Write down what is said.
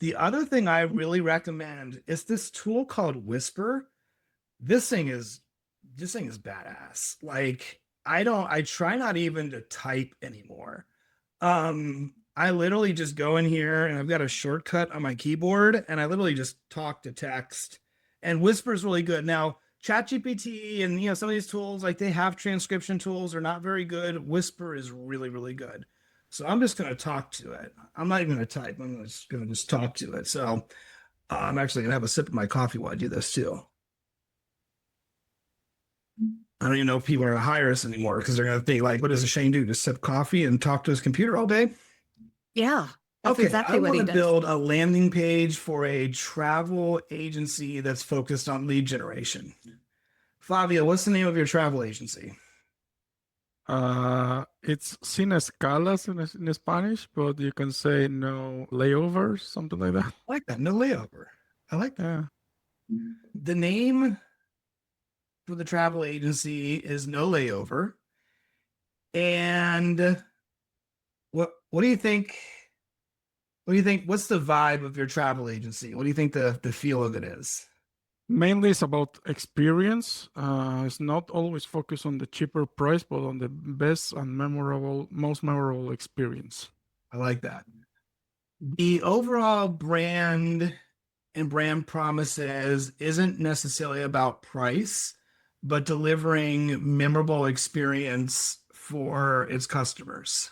The other thing I really recommend is this tool called Wispr. This thing is this thing is badass. Like I try not even to type anymore. I literally just go in here and I've got a shortcut on my keyboard and I literally just talk to text. And Whisper is really good. Now, ChatGPT and some of these tools, like they have transcription tools, they're not very good. Whisper is really, really good. So I'm just gonna talk to it. I'm not even gonna type. I'm just gonna talk to it. So I'm actually gonna have a sip of my coffee while I do this too. I don't even know if people are gonna hire us anymore because they're gonna think like, what does Shane do? Just sip coffee and talk to his computer all day? Yeah, that's Okay, I exactly what want he to does. build a landing page for a travel agency that's focused on lead generation. Flavia, what's the name of your travel agency? It's sin escalas in Spanish, but you can say no layovers, something like that. I like that. No layover. I like that. Yeah. The name for the travel agency is No Layover. And what do you think? What do you think? What's the vibe of your travel agency? What do you think the feel of it is? Mainly it's about experience. It's not always focused on the cheaper price, but on the best and most memorable experience. I like that. The overall brand and brand promises isn't necessarily about price, but delivering memorable experience for its customers.